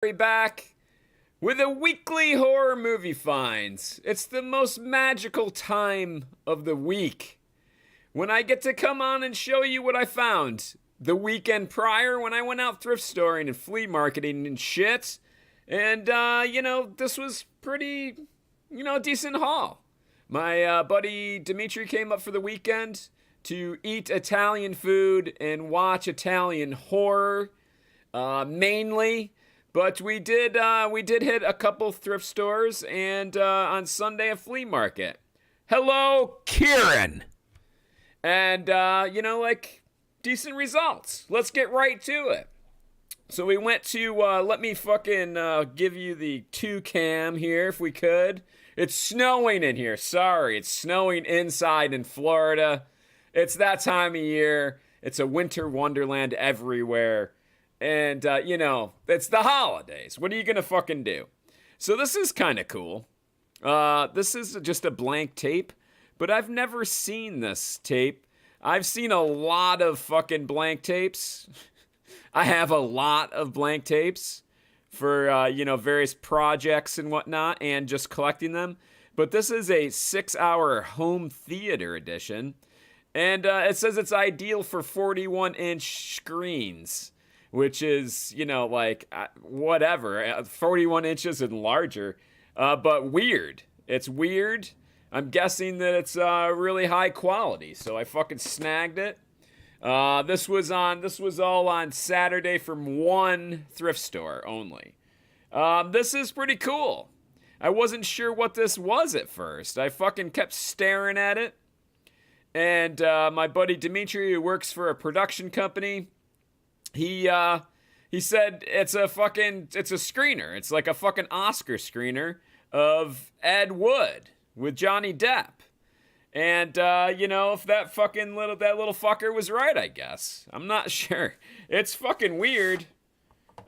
Back with a weekly horror movie finds. It's the most magical time of the week when I get to come on and show you what I found the weekend prior when I went out thrift storing and flea marketing and shit. And, this was pretty, decent haul. My buddy Dimitri came up for the weekend to eat Italian food and watch Italian horror, mainly. But we did hit a couple thrift stores and on Sunday a flea market. Hello, Kieran. And decent results. Let's get right to it. So we went to let me fucking give you the 2 cam here if we could. It's snowing in here. Sorry, it's snowing inside in Florida. It's that time of year. It's a winter wonderland everywhere. And, it's the holidays. What are you going to fucking do? So this is kind of cool. This is just a blank tape, but I've never seen this tape. I've seen a lot of fucking blank tapes. I have a lot of blank tapes for, various projects and whatnot and just collecting them. But this is a 6-hour home theater edition. And it says it's ideal for 41-inch screens. Which is, whatever, 41 inches and larger, but weird. It's weird. I'm guessing that it's really high quality, so I fucking snagged it. This was all on Saturday from one thrift store only. This is pretty cool. I wasn't sure what this was at first. I fucking kept staring at it. And my buddy Dimitri, who works for a production company, he said it's a screener. It's like a fucking Oscar screener of Ed Wood with Johnny Depp. And, if that little fucker was right, I guess. I'm not sure. It's fucking weird.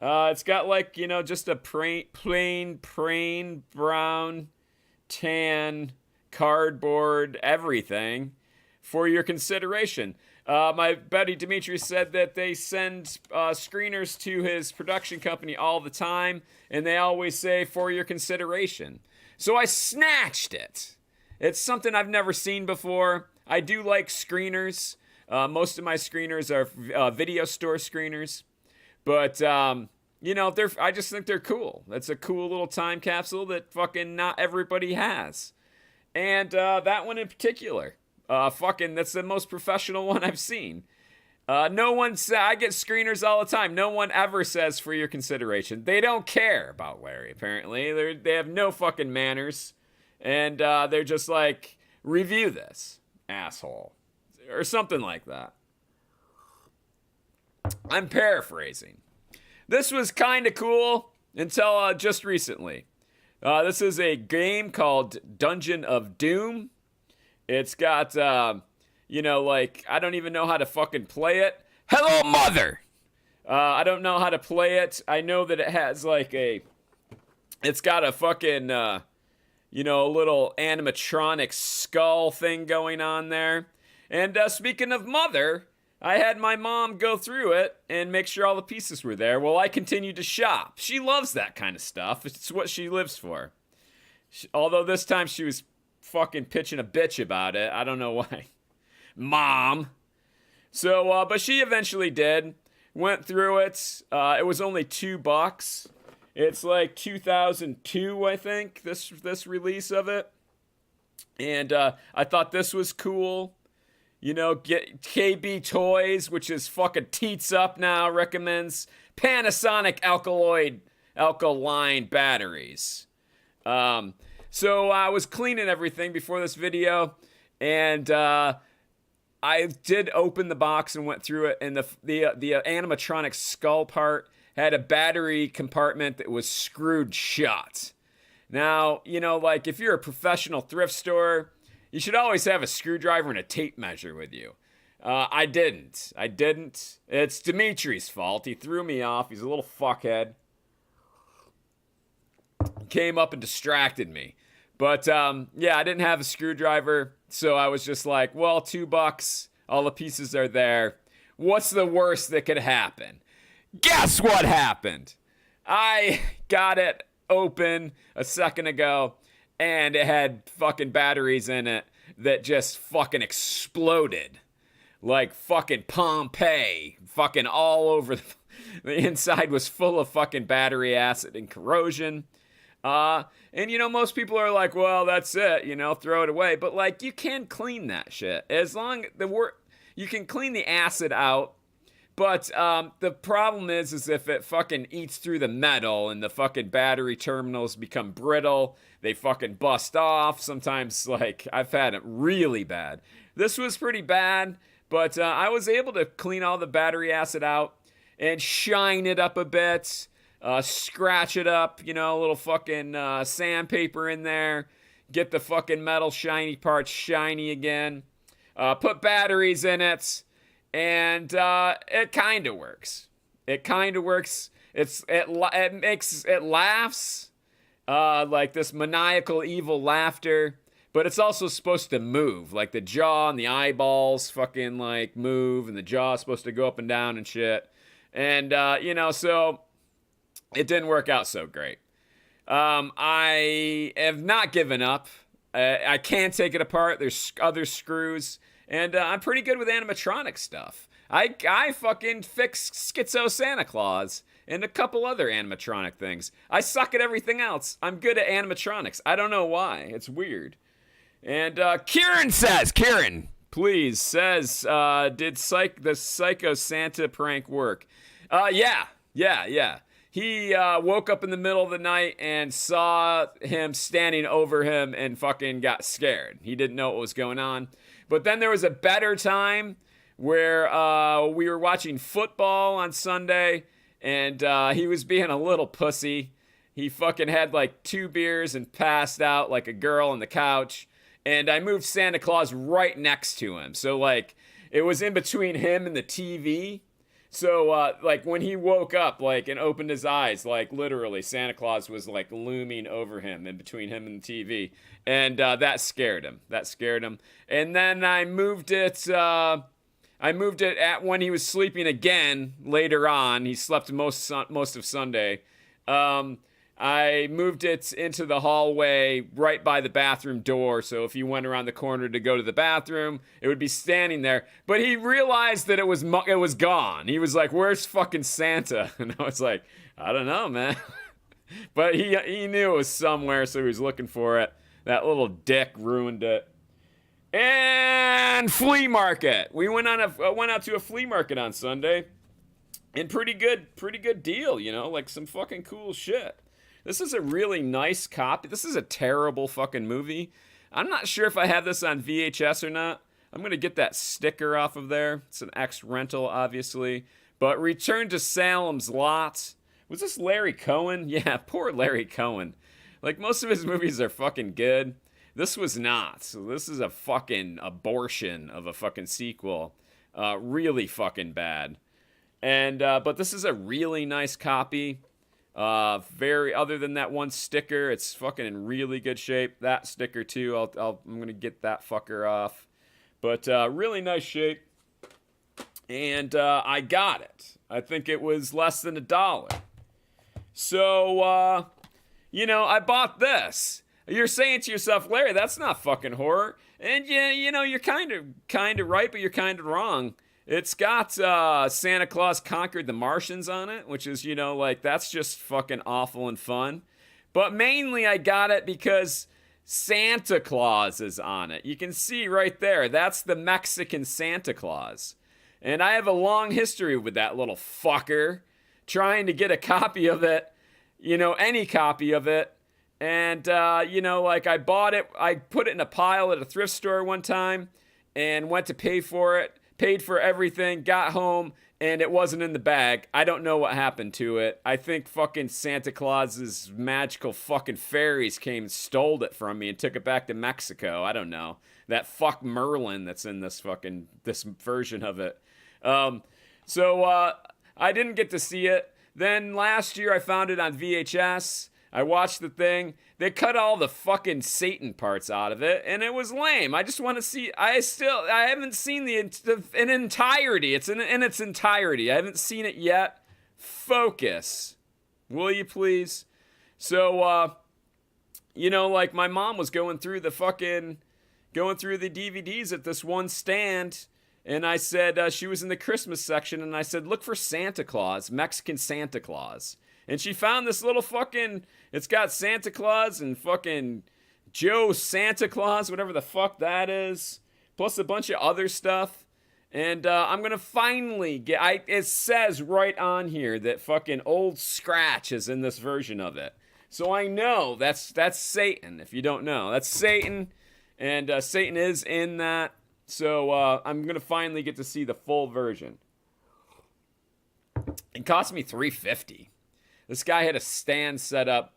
It's got just a plain brown, tan, cardboard, everything for your consideration. My buddy Dimitri said that they send screeners to his production company all the time, and they always say, for your consideration. So I snatched it. It's something I've never seen before. I do like screeners. Most of my screeners are video store screeners. But, I just think they're cool. That's a cool little time capsule that fucking not everybody has. And that one in particular. That's the most professional one I've seen. I get screeners all the time. No one ever says for your consideration. They don't care about Larry, apparently. They have no fucking manners. And they're just like, review this, asshole. Or something like that. I'm paraphrasing. This was kind of cool until just recently. This is a game called Dungeon of Doom. It's got, I don't even know how to fucking play it. Hello, mother! I don't know how to play it. I know that it has, it's got a fucking, little animatronic skull thing going on there. And speaking of mother, I had my mom go through it and make sure all the pieces were there while I continued to shop. She loves that kind of stuff. It's what she lives for. Although this time she was fucking pitching a bitch about it. I don't know why. Mom. So, but she eventually did. Went through it. It was only $2. It's like 2002, I think, this release of it. And I thought this was cool. Get KB Toys, which is fucking teats up now, recommends Panasonic alkaline batteries. So I was cleaning everything before this video, and I did open the box and went through it, and the animatronic skull part had a battery compartment that was screwed shut. Now, if you're a professional thrift store, you should always have a screwdriver and a tape measure with you. I didn't. It's Dimitri's fault. He threw me off. He's a little fuckhead. Came up and distracted me. But, I didn't have a screwdriver, so I was just like, well, $2, all the pieces are there. What's the worst that could happen? Guess what happened? I got it open a second ago, and it had fucking batteries in it that just fucking exploded. Like fucking Pompeii. Fucking all over. The inside was full of fucking battery acid and corrosion. And you know, most people are like, well, that's it, you know, throw it away. But like, you can clean that shit. As long you can clean the acid out. But the problem is if it fucking eats through the metal and the fucking battery terminals become brittle, they fucking bust off. Sometimes, like, I've had it really bad. This was pretty bad, but I was able to clean all the battery acid out and shine it up a bit, scratch it up, you know, a little fucking sandpaper in there, get the fucking metal shiny parts shiny again, put batteries in it. And it kind of works. It kind of works. It laughs like this maniacal evil laughter, but it's also supposed to move. Like the jaw and the eyeballs fucking like move, and the jaw is supposed to go up and down and shit. And you know, so it didn't work out so great. I have not given up. I can take it apart. There's other screws. And I'm pretty good with animatronic stuff. I fucking fix Schizo Santa Claus and a couple other animatronic things. I suck at everything else. I'm good at animatronics. I don't know why. It's weird. And Kieran, please, says, did the Psycho Santa prank work? Yeah. He woke up in the middle of the night and saw him standing over him and fucking got scared. He didn't know what was going on. But then there was a better time where we were watching football on Sunday, and he was being a little pussy. He fucking had like 2 beers and passed out like a girl on the couch. And I moved Santa Claus right next to him. So like it was in between him and the TV. So like when he woke up like and opened his eyes, like literally Santa Claus was like looming over him in between him and the TV. And that scared him. And then I moved it at when he was sleeping again later on. He slept most of Sunday. I moved it into the hallway right by the bathroom door. So if you went around the corner to go to the bathroom, it would be standing there. But he realized that it was gone. He was like, "Where's fucking Santa?" And I was like, "I don't know, man." But he knew it was somewhere, so he was looking for it. That little dick ruined it. And flea market. We went out to a flea market on Sunday. And pretty good deal, you know, like some fucking cool shit. This is a really nice copy. This is a terrible fucking movie. I'm not sure if I have this on VHS or not. I'm going to get that sticker off of there. It's an X rental, obviously. But Return to Salem's Lot. Was this Larry Cohen? Yeah, poor Larry Cohen. Like, most of his movies are fucking good. This was not. So this is a fucking abortion of a fucking sequel. Really fucking bad. And, but this is a really nice copy. Other than that one sticker, it's fucking in really good shape. That sticker too, I'm gonna get that fucker off. But really nice shape. And I got it. I think it was less than $1. So you know, I bought this. You're saying to yourself, Larry, that's not fucking horror. And yeah, you know, you're kind of right, but you're kind of wrong. It's got Santa Claus Conquered the Martians on it, which is, you know, like, that's just fucking awful and fun. But mainly I got it because Santa Claus is on it. You can see right there, that's the Mexican Santa Claus. And I have a long history with that little fucker, trying to get a copy of it, you know, any copy of it. And, you know, like, I bought it, I put it in a pile at a thrift store one time and went to pay for it. Paid for everything, got home, and it wasn't in the bag. I don't know what happened to it. I think fucking Santa Claus's magical fucking fairies came and stole it from me and took it back to Mexico. I don't know. That fuck Merlin that's in this version of it. So I didn't get to see it. Then last year I found it on VHS. I watched the thing. They cut all the fucking Satan parts out of it, and it was lame. I just want to see. I haven't seen in entirety. It's in its entirety. I haven't seen it yet. Focus. Will you please? So, like my mom was going through the DVDs at this one stand, and I said, she was in the Christmas section, and I said, look for Santa Claus, Mexican Santa Claus. And she found this little it's got Santa Claus and fucking Joe Santa Claus, whatever the fuck that is, plus a bunch of other stuff. And I'm going to finally it says right on here that fucking Old Scratch is in this version of it. So I know that's Satan, if you don't know. That's Satan, and Satan is in that. So I'm going to finally get to see the full version. It cost me $3.50. This guy had a stand set up,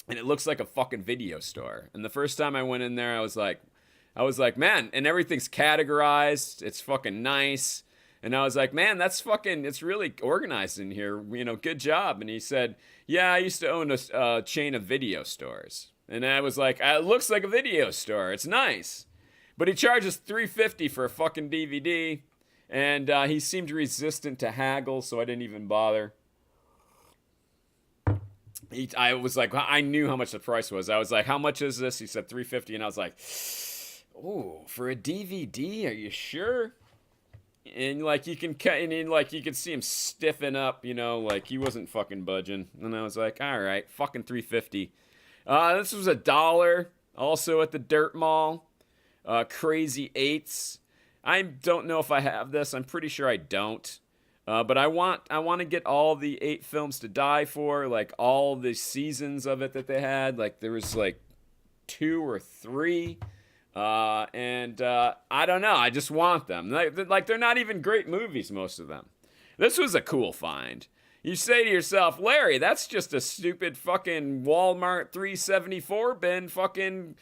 and it looks like a fucking video store. And the first time I went in there, I was like, man, and everyththing's categorized. It's fucking nice. And I was like, man, it's really organized in here. Good job. And he said, yeah, I used to own a chain of video stores. And I was like, it looks like a video store. It's nice. But he charges $3.50 for a fucking DVD. And he seemed resistant to haggle, so I didn't even bother. I was like, I knew how much the price was. I was like, how much is this? He said $3.50, and I was like, oh, for a DVD? Are you sure? And you can see him stiffen up, like he wasn't fucking budging. And I was like, all right, fucking $3.50. This was $1. Also at the Dirt Mall. Crazy Eights. I don't know if I have this. I'm pretty sure I don't. But I want to get all the 8 films to die for, like all the seasons of it that they had. Like there was 2 or 3. And I don't know. I just want them. Like they're not even great movies, most of them. This was a cool find. You say to yourself, Larry, that's just a stupid fucking Walmart $3.74 bin fucking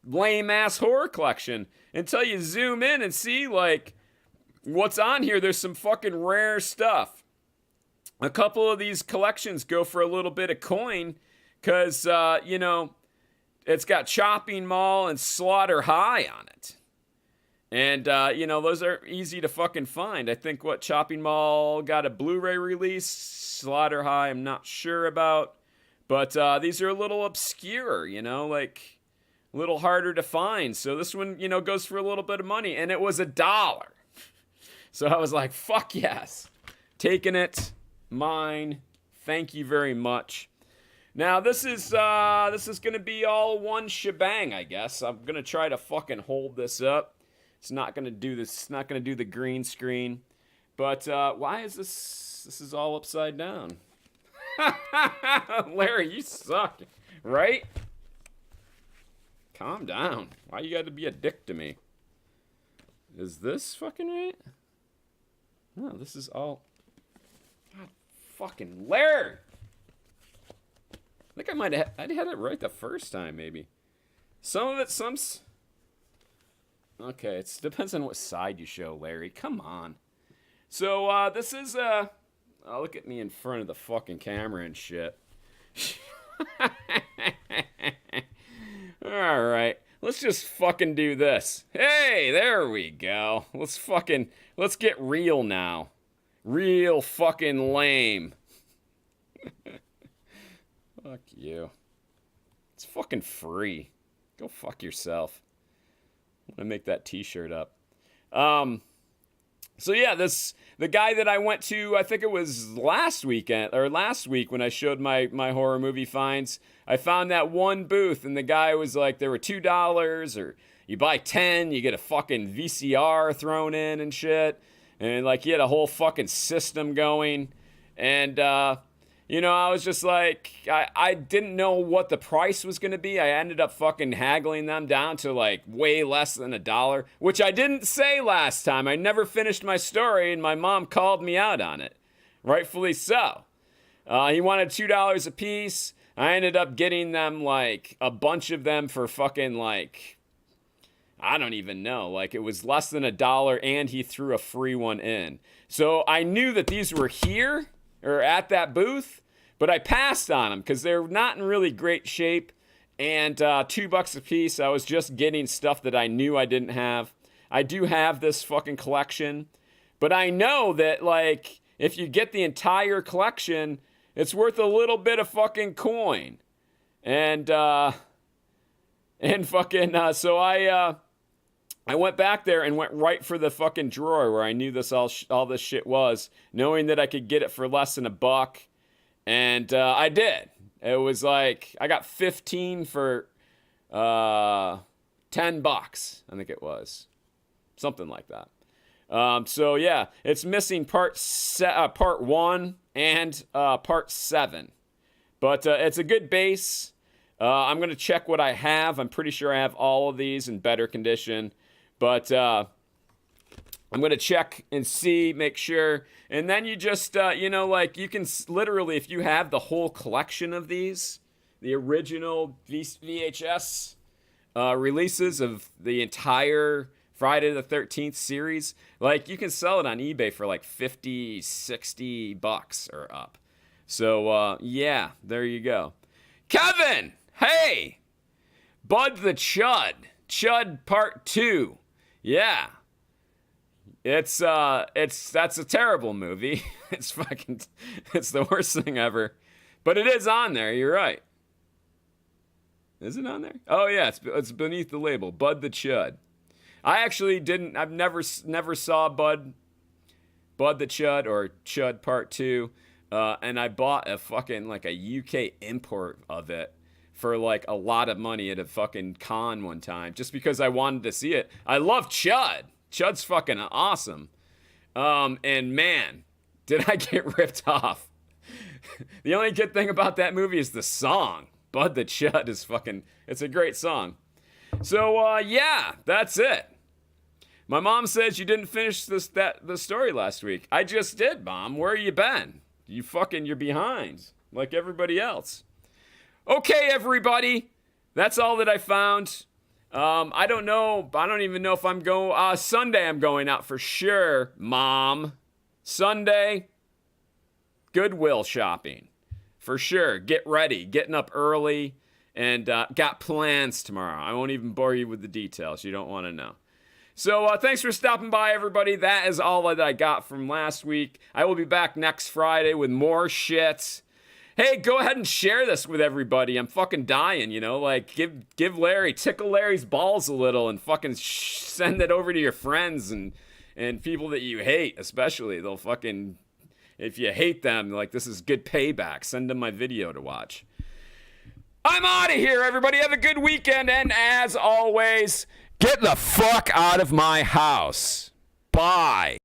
lame ass horror collection. Until you zoom in and see what's on here. There's some fucking rare stuff. A couple of these collections go for a little bit of coin because, it's got Chopping Mall and Slaughter High on it. And, those are easy to fucking find. I think Chopping Mall got a Blu-ray release. Slaughter High, I'm not sure about. But these are a little obscure, a little harder to find. So this one, goes for a little bit of money. And it was $1. So I was like, fuck yes. Taking it. Mine. Thank you very much. Now, this is going to be all one shebang, I guess. I'm going to try to fucking hold this up. It's not going to do this. It's not going to do the green screen. But why is this? This is all upside down. Larry, you suck. Right? Calm down. Why you got to be a dick to me? Is this fucking right? No, this is all... God fucking Larry! I think I had it right the first time, maybe. Some of it, okay, it depends on what side you show, Larry. Come on. So, this is, oh, look at me in front of the fucking camera and shit. Alright, let's just fucking do this. Hey, there we go. Let's get real now. Real fucking lame. Fuck you. It's fucking free. Go fuck yourself. I'm gonna make that t-shirt up. So yeah, the guy that I went to, I think it was last week when I showed my horror movie finds, I found that one booth and the guy was like, there were $2 or you buy 10, you get a fucking VCR thrown in and shit. And he had a whole fucking system going. And, I was just like, I didn't know what the price was going to be. I ended up fucking haggling them down to way less than $1, which I didn't say last time. I never finished my story and my mom called me out on it. Rightfully so. He wanted $2 a piece. I ended up getting them a bunch of them for fucking I don't even know. It was less than $1 and he threw a free one in. So I knew that these were here or at that booth, but I passed on them because they're not in really great shape. And $2 a piece, I was just getting stuff that I knew I didn't have. I do have this fucking collection, but I know that if you get the entire collection, It's worth a little bit of fucking coin. And fucking, so I went back there and went right for the fucking drawer where I knew this all this shit was, knowing that I could get it for less than $1. And I did. It was like, I got 15 for $10, I think it was. Something like that. So yeah, it's missing part 1 and part 7. But it's a good base. I'm going to check what I have. I'm pretty sure I have all of these in better condition. But I'm going to check and see, make sure. And then you just, like you can literally, if you have the whole collection of these, the original VHS releases of the entire Friday the 13th series, like you can sell it on eBay for like $50, $60 or up. So, yeah, there you go. Kevin, hey, Bud the Chud Part 2. Yeah. That's a terrible movie. It's the worst thing ever. But it is on there, you're right. Is it on there? Oh yeah, it's beneath the label, Bud the Chud. I actually I've never saw Bud the Chud or Chud Part 2. And I bought a fucking like a UK import of it for like a lot of money at a fucking con one time, just because I wanted to see it. I love Chud. Chud's fucking awesome. And man, did I get ripped off. The only good thing about that movie is the song. Bud the Chud is it's a great song. So, yeah, that's it. My mom says you didn't finish the story last week. I just did, Mom. Where you been? You're behind, like everybody else. Okay, everybody. That's all that I found. I don't know. I don't even know if I'm going. Sunday I'm going out for sure, Mom. Sunday, Goodwill shopping. For sure. Get ready. Getting up early. And got plans tomorrow. I won't even bore you with the details. You don't want to know. So thanks for stopping by, everybody. That is all that I got from last week. I will be back next Friday with more shit. Hey, go ahead and share this with everybody. I'm fucking dying, like give Larry, tickle Larry's balls a little and fucking send it over to your friends and people that you hate, especially. They'll fucking, if you hate them, like this is good payback. Send them my video to watch. I'm out of here, everybody. Have a good weekend. And as always, get the fuck out of my house. Bye.